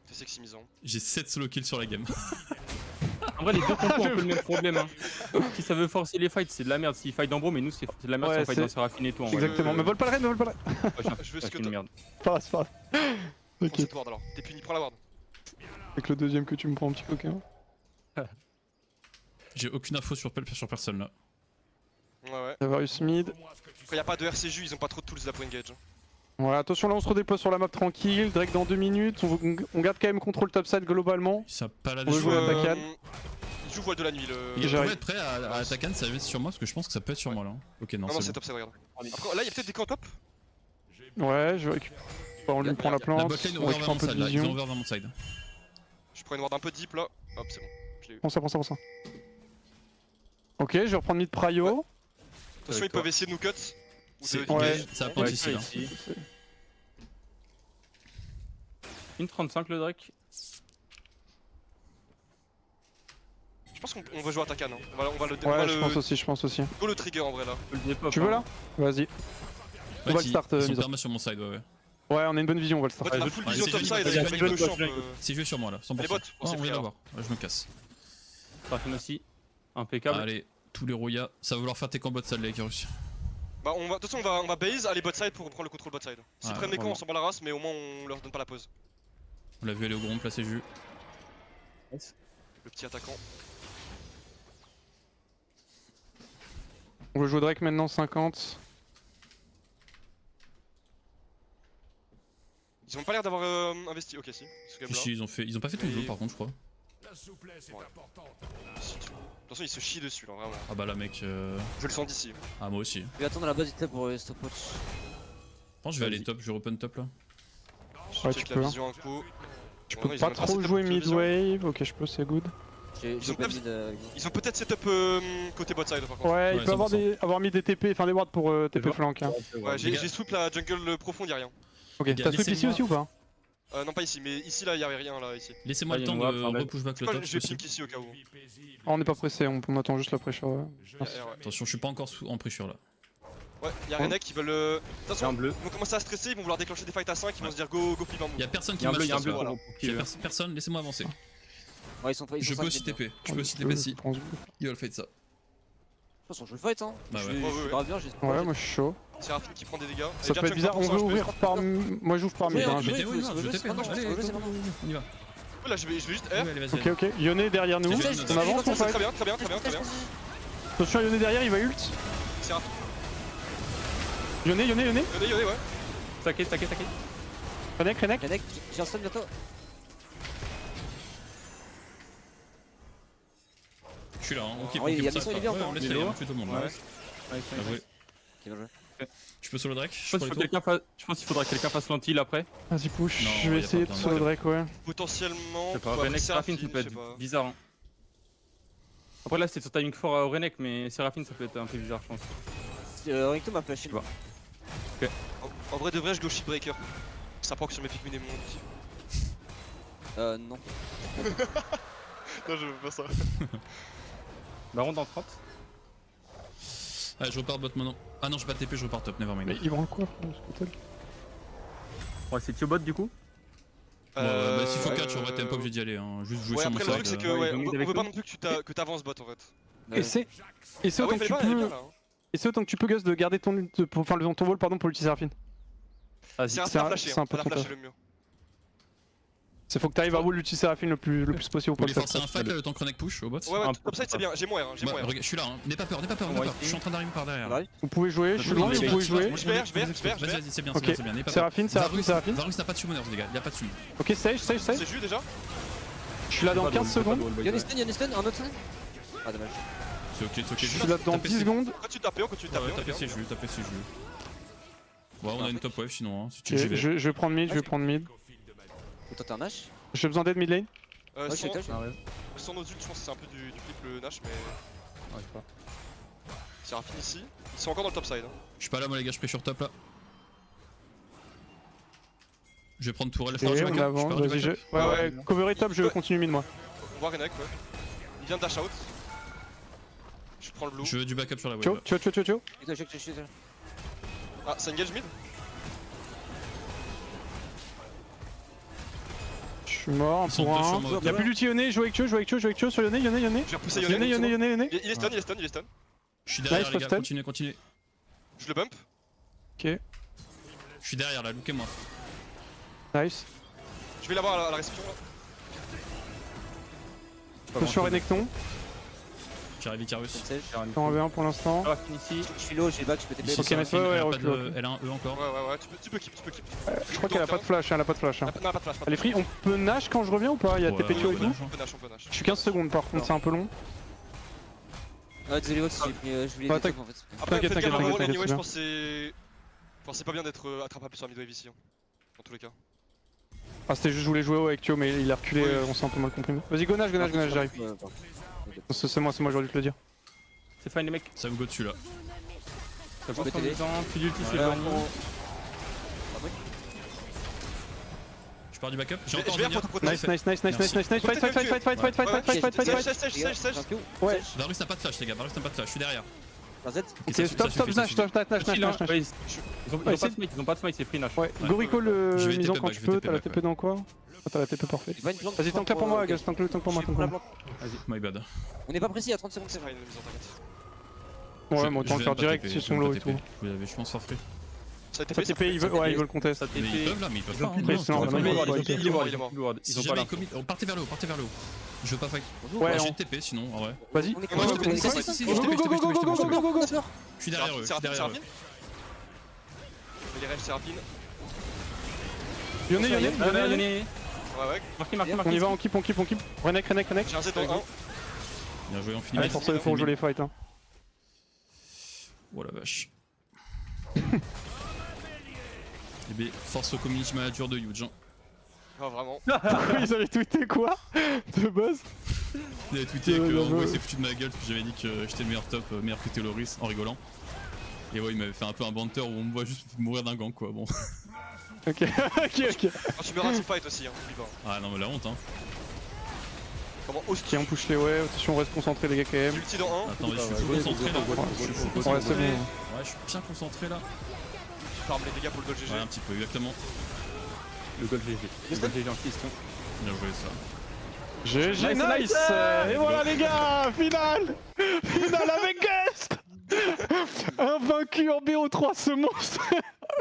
Speaker 3: C'est sexy misant.
Speaker 5: J'ai 7 solo kills sur la game.
Speaker 2: En vrai, les deux compos ont un peu le même problème. Hein. Si ça veut forcer les fights, c'est de la merde. S'ils fight dans Bro, mais nous, c'est de la merde
Speaker 1: Ouais,
Speaker 2: si on fight
Speaker 1: c'est-
Speaker 2: dans Seraphine et tout. En vrai.
Speaker 1: Exactement, mais vole pas le raid, vole pas le raid.
Speaker 2: Ouais,
Speaker 3: Je veux
Speaker 2: c'est
Speaker 3: ce que
Speaker 2: une
Speaker 3: t'as.
Speaker 2: merde.
Speaker 1: C'est pas grave.
Speaker 3: Prends
Speaker 1: Ok,
Speaker 3: cette ward alors. T'es puni, prends la ward.
Speaker 1: avec le deuxième que tu me prends un petit coquin.
Speaker 5: J'ai aucune info sur personne là.
Speaker 3: Ouais, ouais.
Speaker 1: Il y a Varus mid.
Speaker 3: Quand y'a pas de RCJU, ils ont pas trop de tools là pour engage.
Speaker 1: Ouais, attention là on se redéploie sur la map tranquille, Drake dans 2 minutes, on garde quand même contrôle topside globalement.
Speaker 5: Ça a pas la
Speaker 1: On veut jouer à Takan.
Speaker 3: Il joue voile de la nuit le.
Speaker 5: Il
Speaker 1: J'arrive.
Speaker 5: pourrait être prêt à attaquer, ça va être sur moi parce que je pense que ça peut être sur moi là. Ok, non,
Speaker 3: Non, non, c'est
Speaker 5: c'est bon.
Speaker 3: top, c'est regarde. Après, là, y'a peut-être des camps top.
Speaker 1: Ouais, je récupère. On lui prend la
Speaker 5: La
Speaker 1: plante,
Speaker 5: botlane
Speaker 1: on
Speaker 5: ouvert
Speaker 1: récupère
Speaker 5: vers
Speaker 1: un
Speaker 5: mon
Speaker 1: peu de
Speaker 5: side là, ils ont
Speaker 1: vision.
Speaker 5: ouvert vers mon side.
Speaker 3: Je prends une ward un peu deep là. Hop, c'est bon. Je l'ai eu.
Speaker 1: Prends ça, prends ça, prends ça. Ok, je vais reprendre mid prio.
Speaker 3: Attention, ils peuvent essayer de nous cut. Ou
Speaker 5: C'est
Speaker 3: de
Speaker 1: Ouais.
Speaker 3: engage.
Speaker 5: ça va pas
Speaker 2: Ouais,
Speaker 5: ici là.
Speaker 2: ici. Une 35 le Drake.
Speaker 3: Je pense qu'on va jouer à Takan. Hein. On va le.
Speaker 1: Ouais, je pense aussi, je pense aussi.
Speaker 3: Go le trigger en vrai là.
Speaker 2: Je peux le dépop,
Speaker 1: Tu veux
Speaker 2: hein.
Speaker 1: là Vas-y. On va le start,
Speaker 5: Ils sont
Speaker 1: Miso.
Speaker 5: permis sur mon side, ouais.
Speaker 1: Ouais, on a une bonne vision, on va le
Speaker 3: En
Speaker 1: start.
Speaker 3: fait, on a
Speaker 2: Ouais,
Speaker 3: full
Speaker 5: ouais,
Speaker 3: vision
Speaker 5: c'est
Speaker 3: topside
Speaker 5: joli,
Speaker 3: avec
Speaker 2: vas-y,
Speaker 3: le champ.
Speaker 5: C'est joué sur moi là, 100%.
Speaker 3: Les bots, on
Speaker 5: Oh,
Speaker 3: s'est
Speaker 5: on
Speaker 3: fait,
Speaker 5: vient
Speaker 3: là.
Speaker 5: d'avoir. Ouais, je me casse.
Speaker 2: Seraphine aussi. Impeccable.
Speaker 5: Allez, tous les rouillas. Ça va vouloir faire tes combats de salle les Icarus.
Speaker 3: Bah, de toute façon, on va base, aller bot side pour prendre le contrôle bot side. S'ils
Speaker 5: Ouais,
Speaker 3: prennent les camps,
Speaker 5: vraiment.
Speaker 3: on s'en bat la race, mais au moins on leur donne pas la pause.
Speaker 5: On l'a vu aller au gros, placer jus.
Speaker 3: Le petit attaquant.
Speaker 1: On veut jouer Drake maintenant 50.
Speaker 3: Ils ont pas l'air d'avoir investi. Ok, si. Ce game
Speaker 5: Si, ils ont pas fait tout le jeu par contre, je crois.
Speaker 3: Si, tu- De toute façon, ils se chient dessus là, vraiment.
Speaker 5: Ah bah là, mec.
Speaker 3: Je le sens d'ici.
Speaker 5: Ah, moi aussi.
Speaker 4: Je vais attendre à la base du tap pour stopwatch.
Speaker 5: Je pense que je vais aller top, je vais open top là.
Speaker 3: Je
Speaker 1: Ouais,
Speaker 3: check
Speaker 1: tu
Speaker 3: la
Speaker 1: peux.
Speaker 3: vision un coup.
Speaker 1: Je
Speaker 3: Non,
Speaker 1: peux
Speaker 3: non, ils
Speaker 1: pas
Speaker 3: ont même pas
Speaker 1: trop
Speaker 3: setup
Speaker 1: jouer
Speaker 3: de
Speaker 1: mid
Speaker 3: vision.
Speaker 1: wave, ok je peux, c'est good.
Speaker 4: J'ai
Speaker 3: Ils ont
Speaker 4: pas
Speaker 3: pas-
Speaker 4: mis de.
Speaker 3: Ils ont peut-être setup côté bot side par contre.
Speaker 1: Ouais, il
Speaker 5: Ouais,
Speaker 1: peut avoir,
Speaker 5: 100%.
Speaker 1: avoir mis des TP, enfin des wards pour TP
Speaker 2: vois.
Speaker 1: flank. Hein.
Speaker 3: Ouais,
Speaker 5: Les gars-
Speaker 3: j'ai sweep la jungle profonde, y'a rien.
Speaker 1: Ok,
Speaker 5: Les gars,
Speaker 1: t'as sweep ici
Speaker 5: laissez-moi-
Speaker 1: aussi ou pas?
Speaker 3: Non, pas ici, mais ici là, y'avait rien là, ici.
Speaker 5: Laissez-moi
Speaker 2: Ah,
Speaker 5: le
Speaker 2: il y a
Speaker 5: temps
Speaker 2: une wave,
Speaker 5: de
Speaker 2: enfin,
Speaker 5: repush back le
Speaker 3: Je
Speaker 5: top.
Speaker 3: vais
Speaker 5: aussi.
Speaker 3: pink ici au cas où.
Speaker 1: Ah, on n'est pas pressé, on attend juste la pressure. Ouais. Merci.
Speaker 3: Ouais.
Speaker 5: Attention, je suis pas encore en pressure là.
Speaker 3: Ouais, y'a
Speaker 1: Hein
Speaker 3: Renek qui veulent.
Speaker 2: Il y a
Speaker 3: Attention,
Speaker 2: un bleu.
Speaker 3: ils vont commencer à stresser, ils vont vouloir déclencher des fights à 5, ils vont se dire go flip un move.
Speaker 5: Y'a personne
Speaker 2: Il
Speaker 5: qui
Speaker 2: y a un
Speaker 5: m'a
Speaker 2: bleu, il y a un bleu
Speaker 3: voilà.
Speaker 2: pour kill.
Speaker 5: Personne, laissez-moi avancer.
Speaker 4: Ouais, ils sont
Speaker 5: Je peux aussi TP, je peux aussi TP si.
Speaker 1: Je pense.
Speaker 5: Ils veulent fight ça.
Speaker 4: De toute façon, je veux le fight hein.
Speaker 5: Bah
Speaker 4: Je
Speaker 5: ouais.
Speaker 4: vais-
Speaker 3: Ouais,
Speaker 4: je
Speaker 3: ouais.
Speaker 4: suis grave bien, j'ai.
Speaker 1: Ouais, moi je suis chaud.
Speaker 3: Seraphine qui prend des dégâts.
Speaker 1: Ça peut être bizarre, on veut ouvrir par. Moi j'ouvre par mid.
Speaker 4: Ouais,
Speaker 1: hein,
Speaker 4: ouais,
Speaker 1: je-
Speaker 4: ouais.
Speaker 5: Mettez, oui,
Speaker 4: faut-
Speaker 5: je
Speaker 4: faut-
Speaker 5: TP.
Speaker 4: faut- faut-
Speaker 5: Allez,
Speaker 4: faut- faut-
Speaker 5: on y va.
Speaker 3: Là, je vais juste
Speaker 5: Ouais,
Speaker 3: R.
Speaker 5: allez, vas-y.
Speaker 1: Ok, ok. Yone est derrière nous.
Speaker 5: C'est
Speaker 1: On avance, on
Speaker 3: C'est
Speaker 1: fight.
Speaker 3: très bien, très bien, très bien, très bien.
Speaker 1: Attention, Yone derrière, il va ult.
Speaker 3: Seraphine,
Speaker 1: Yone.
Speaker 3: Yone, ouais.
Speaker 2: Taquet.
Speaker 1: Renek.
Speaker 4: Renek, j'ai un stun bientôt.
Speaker 5: Je suis là, hein. Ok,
Speaker 4: Ah oui,
Speaker 5: ok,
Speaker 4: il y a
Speaker 5: ça
Speaker 4: Mission,
Speaker 5: va
Speaker 4: il est bien
Speaker 5: pas. Ouais,
Speaker 4: encore.
Speaker 5: on laisse
Speaker 2: Il est
Speaker 5: faire,
Speaker 2: loin.
Speaker 5: on tue tout le monde.
Speaker 2: Ouais.
Speaker 5: Ouais. Bien joué.
Speaker 4: Ok, bien joué.
Speaker 5: Tu peux solo Drake, je
Speaker 2: Je
Speaker 5: prends
Speaker 2: pense
Speaker 5: les
Speaker 2: qu'il
Speaker 5: tours.
Speaker 2: faudra que quelqu'un fasse l'antil après.
Speaker 1: Vas-y, push.
Speaker 5: Non,
Speaker 1: Je vais
Speaker 5: y a
Speaker 1: essayer
Speaker 5: pas
Speaker 1: de
Speaker 5: besoin
Speaker 1: solo
Speaker 5: de-
Speaker 1: Drake, ouais.
Speaker 3: Potentiellement.
Speaker 2: Je sais pas,
Speaker 3: ouais,
Speaker 2: Renek, Seraphine, ça peut
Speaker 3: je sais
Speaker 2: être
Speaker 3: pas.
Speaker 2: bizarre. Hein. Après là, c'est sur timing fort à Renek, mais Seraphine, ça peut être un peu bizarre, je pense.
Speaker 4: Renekton m'a flashé.
Speaker 2: Tu vois.
Speaker 3: En vrai de vrai, je go shield breaker. Ça proc sur mes Pikmin et mon ulti.
Speaker 4: Non.
Speaker 3: Non, je veux pas ça.
Speaker 2: Baron dans 30.
Speaker 5: Allez, je repars bot maintenant. Ah non, j'ai pas TP, je repars top,
Speaker 1: Mais
Speaker 5: nevermind.
Speaker 1: il branle quoi, frère, ce putain.
Speaker 2: Ouais, c'est Thiobot du coup.
Speaker 5: Bah, s'il faut
Speaker 3: ouais,
Speaker 5: catch, en vrai, t'es pas obligé d'y aller. Hein. Juste jouer
Speaker 3: Ouais,
Speaker 5: sur mon
Speaker 3: après le truc
Speaker 5: side.
Speaker 3: c'est que
Speaker 2: ouais,
Speaker 3: ouais,
Speaker 2: ils ont mis
Speaker 3: on
Speaker 2: avec
Speaker 3: veut pas
Speaker 2: nous.
Speaker 3: non plus que t'avances bot en fait.
Speaker 1: Essaie
Speaker 3: Ah
Speaker 1: autant
Speaker 3: ouais,
Speaker 1: que
Speaker 3: fallait
Speaker 1: tu
Speaker 3: pas, elle est bien
Speaker 1: peux.
Speaker 3: là. Hein.
Speaker 1: Essaie autant que tu peux, Gus, de garder ton vol pardon pour l'ulti Seraphine.
Speaker 2: Vas-y.
Speaker 3: Seraphine a
Speaker 1: un-
Speaker 3: flashé,
Speaker 1: c'est un
Speaker 3: hein.
Speaker 1: peu
Speaker 3: Elle a
Speaker 1: ton
Speaker 3: flashé
Speaker 1: taf.
Speaker 3: le mur.
Speaker 1: C'est faut que t'arrives à wall l'ulti Seraphine le plus possible
Speaker 5: Vous
Speaker 1: pour
Speaker 5: voulez
Speaker 1: le
Speaker 5: forcer un
Speaker 1: faire.
Speaker 5: fight là, le temps que Renek push au bot
Speaker 3: Ouais,
Speaker 2: Un
Speaker 3: ouais,
Speaker 2: peu,
Speaker 3: topside c'est bien, j'ai mon R, hein, j'ai
Speaker 5: Ouais,
Speaker 3: mon R.
Speaker 5: regarde, je suis là, hein. N'aie pas peur,
Speaker 2: Ouais,
Speaker 5: je suis en train d'arriver par derrière.
Speaker 4: J'arrive.
Speaker 1: Vous pouvez jouer, je suis loin,
Speaker 2: Oui,
Speaker 1: vous
Speaker 2: mais-
Speaker 1: pouvez jouer.
Speaker 3: Je vais,
Speaker 5: Vas-y, vas-y, c'est bien,
Speaker 1: Ok.
Speaker 5: c'est bien, n'aie pas peur.
Speaker 1: Séraphine, Séraphine.
Speaker 5: Varus n'a pas de summoners, les gars, y'a pas de summon.
Speaker 1: Ok, sage.
Speaker 3: C'est juste déjà.
Speaker 1: Je suis là dans 15 secondes.
Speaker 4: Y'en a stun, un autre stun. Ah, dommage.
Speaker 5: C'est ok, c'est ok.
Speaker 1: Je suis là dans 10 secondes.
Speaker 3: Continue de taper, on continue de taper.
Speaker 5: Ouais, tapez ses jus, tapez ses jus. Ouais, on a une top wave sinon, hein, si tu veux.
Speaker 1: Ok,
Speaker 5: j'y vais.
Speaker 1: je vais prendre mid, je vais prendre mid.
Speaker 4: Et toi t'es un Nash?
Speaker 1: J'ai besoin d'aide mid lane.
Speaker 4: Ouais, je suis avec toi.
Speaker 3: Sans nos ults, je pense que c'est un peu du flip le Nash, mais
Speaker 2: Ouais, je sais pas.
Speaker 3: c'est rapide ici. Ils sont encore dans le top side. Hein.
Speaker 5: Je suis pas là, moi les gars, je pressure top là. Je vais prendre tourelle,
Speaker 1: Et
Speaker 5: faire du
Speaker 1: on
Speaker 5: backup. Je
Speaker 1: avance,
Speaker 5: pars du
Speaker 1: vas-y,
Speaker 5: backup.
Speaker 1: ouais, ouais, cover it top, je
Speaker 3: Ouais.
Speaker 1: continue mid moi.
Speaker 3: On voit Renek, ouais. Il vient de dash out. Je prends le blue.
Speaker 5: Je veux du backup sur la wave.
Speaker 1: Tio,
Speaker 5: là.
Speaker 1: tio, tio, tio, tio.
Speaker 4: Et toi, je suis là.
Speaker 3: Ah, ça engage mid.
Speaker 1: Je suis mort
Speaker 5: Ils sont
Speaker 1: pour
Speaker 5: deux sur
Speaker 1: un.
Speaker 5: moi.
Speaker 1: Y'a plus d'ulti Yone, joue avec Tio, joue avec Tio, joue avec Tio sur Yone, Yone, Yone.
Speaker 3: Je vais repousser
Speaker 1: Yone,
Speaker 3: Yone.
Speaker 1: Yone, Yone, Yone.
Speaker 3: Il est stun, il est stun, il est stun.
Speaker 5: Je suis derrière
Speaker 1: Nice,
Speaker 5: les gars,
Speaker 1: stun.
Speaker 5: continuez, continuez.
Speaker 3: Je le bump.
Speaker 1: Ok,
Speaker 5: Je suis derrière là, lookez-moi.
Speaker 1: nice.
Speaker 3: Je vais l'avoir à la réception là.
Speaker 1: Attention Renekton,
Speaker 5: J'arrive Icarus.
Speaker 4: Sage.
Speaker 1: on revient pour l'instant.
Speaker 2: Ah, ici.
Speaker 4: Je suis low, j'ai le back, je peux
Speaker 5: Ici,
Speaker 4: TP.
Speaker 1: Ok,
Speaker 5: ça
Speaker 1: mais
Speaker 5: va,
Speaker 1: ouais,
Speaker 5: elle a
Speaker 1: ouais,
Speaker 5: pas
Speaker 1: recule,
Speaker 5: de- Elle a un E encore.
Speaker 3: Ouais, tu peux keep.
Speaker 1: Je crois qu'elle a pas de flash, elle a pas de flash.
Speaker 3: Non, pas de flash.
Speaker 1: Elle est free, on peut Nash quand je reviens ou pas? Y'a
Speaker 5: Ouais,
Speaker 1: TP Tio et
Speaker 5: ouais,
Speaker 1: tout.
Speaker 5: ouais.
Speaker 3: On peut nash.
Speaker 1: Je suis 15 secondes par contre, c'est un peu long.
Speaker 4: Ah, désolé, Vox, je voulais
Speaker 1: Ouais,
Speaker 4: des tops en fait.
Speaker 3: Après,
Speaker 1: T'inquiète,
Speaker 3: faites gaffe à
Speaker 1: t'inquiète,
Speaker 3: Roll
Speaker 1: t'inquiète,
Speaker 3: anyway,
Speaker 1: c'est
Speaker 3: je pense que c'est. Enfin, c'est pas bien d'être attrapable sur la midwave ici. Hein. Dans tous les cas.
Speaker 1: Ah, c'était juste, je voulais jouer haut avec Tio, mais il a reculé,
Speaker 3: Oui.
Speaker 1: On s'est un peu mal compris. Vas-y, go Nash, j'arrive. C'est moi, j'aurais dû te le dire.
Speaker 2: C'est fine les mecs.
Speaker 5: Ça vous go dessus là.
Speaker 2: Ça
Speaker 4: peux
Speaker 2: pense en
Speaker 4: t'aider.
Speaker 2: disant, plus d'ulti c'est
Speaker 4: Ouais,
Speaker 2: banni.
Speaker 5: Je pars du backup. J'ai
Speaker 3: Je
Speaker 5: encore
Speaker 3: vais
Speaker 5: venir.
Speaker 3: pour te protéger.
Speaker 1: Nice, fight,
Speaker 5: Varus n'a pas de flash les gars, Varus n'a pas de flash, je suis derrière.
Speaker 4: Un Z.
Speaker 5: Ok,
Speaker 1: Ok,
Speaker 5: ça
Speaker 1: stop,
Speaker 5: suffit,
Speaker 1: stop,
Speaker 5: ça
Speaker 1: Nash,
Speaker 5: suffit.
Speaker 1: Nash.
Speaker 2: Ouais, ils ont pas de
Speaker 1: c'est-
Speaker 2: smite, ils ont pas de smite, c'est free Nash.
Speaker 1: Ouais, go recall
Speaker 5: Je vais
Speaker 1: mise en
Speaker 5: TP
Speaker 1: quand
Speaker 5: back,
Speaker 1: tu
Speaker 5: je vais
Speaker 1: peux,
Speaker 5: TP
Speaker 1: t'as la
Speaker 5: back,
Speaker 1: TP dans quoi? Ah, t'as la TP parfait.
Speaker 4: J'ai pas une plante.
Speaker 1: Vas-y, tank la pour moi, Gas, tank pour moi, tank pour moi.
Speaker 5: My bad.
Speaker 4: On est pas précis, il y a 30 secondes, c'est
Speaker 3: C'est
Speaker 4: vrai.
Speaker 3: fine, mise en t'inquiète.
Speaker 1: Ouais, mais autant le faire direct,
Speaker 5: si
Speaker 1: s'ils sont low et tout.
Speaker 5: Vous l'avez, je pense, faire free.
Speaker 3: Ça
Speaker 1: Ça TP, ils veulent le contest.
Speaker 2: Ça
Speaker 5: Mais ils
Speaker 2: TP.
Speaker 5: peuvent là, mais ils peuvent
Speaker 2: Ils ont
Speaker 5: pas.
Speaker 2: plus de
Speaker 5: hein.
Speaker 1: Président,
Speaker 5: Non,
Speaker 1: on
Speaker 5: non,
Speaker 1: a
Speaker 5: non,
Speaker 1: mis-
Speaker 5: non,
Speaker 1: il est
Speaker 3: mort, il est mort.
Speaker 5: Si
Speaker 2: Ils ont pas
Speaker 5: jamais
Speaker 2: la
Speaker 5: ils commit, partez vers le haut. Je veux pas fight.
Speaker 1: Ouais,
Speaker 5: J'ai
Speaker 1: on-
Speaker 5: une TP sinon, en vrai.
Speaker 1: Vas-y.
Speaker 4: On est
Speaker 3: Moi, je
Speaker 4: on
Speaker 3: te
Speaker 4: est-
Speaker 3: dis,
Speaker 4: on est-
Speaker 3: c'est-
Speaker 5: Si, si,
Speaker 1: Go,
Speaker 5: je
Speaker 1: go,
Speaker 5: TP,
Speaker 1: go, go, go, go, go, go, go.
Speaker 5: je suis derrière eux, je suis derrière eux.
Speaker 3: Les rêves, c'est rapide.
Speaker 1: Yone.
Speaker 3: Ouais.
Speaker 2: Marqué,
Speaker 1: On y va, on keep. Renek.
Speaker 3: J'ai un Z dans 1.
Speaker 5: Bien joué, on finit.
Speaker 1: Allez,
Speaker 5: mid.
Speaker 1: pour ça, il faut jouer les fights. Hein.
Speaker 5: Oh la vache. Eh bien, force au community manager de Huge. Hein.
Speaker 3: Ah, vraiment.
Speaker 1: Ils avaient tweeté quoi? De buzz?
Speaker 5: Il avait tweeté
Speaker 1: Ouais,
Speaker 5: que en
Speaker 1: ouais,
Speaker 5: gros
Speaker 1: ouais.
Speaker 5: il s'est foutu de ma gueule parce que j'avais dit que j'étais le meilleur top, meilleur que Théloris en rigolant. Et ouais, il m'avait fait un peu un banter où on me voit juste mourir d'un gang quoi. Bon.
Speaker 1: Ok.
Speaker 3: Ah, tu me rates ce fight aussi, hein. oublie pas.
Speaker 5: Ah non, mais la honte hein.
Speaker 3: Comment
Speaker 1: Ok,
Speaker 3: oses-tu?
Speaker 1: on push les waves, attention, on reste concentré les gars quand même.
Speaker 3: Ulti dans 1.
Speaker 5: Attends, mais je suis full concentré là. Je suis full
Speaker 1: Ouais,
Speaker 5: concentré.
Speaker 1: c'est bon.
Speaker 5: Ouais, je suis bien concentré là.
Speaker 3: Tu farmes les dégâts pour le gold GG.
Speaker 5: Ouais, un petit peu, exactement.
Speaker 2: Le gold GG. Le gold GG en question.
Speaker 5: Bien joué ça.
Speaker 1: GG,
Speaker 2: Nice,
Speaker 1: nice! Et voilà les gars, finale! Finale avec Gust! Invaincu en BO3 ce monstre!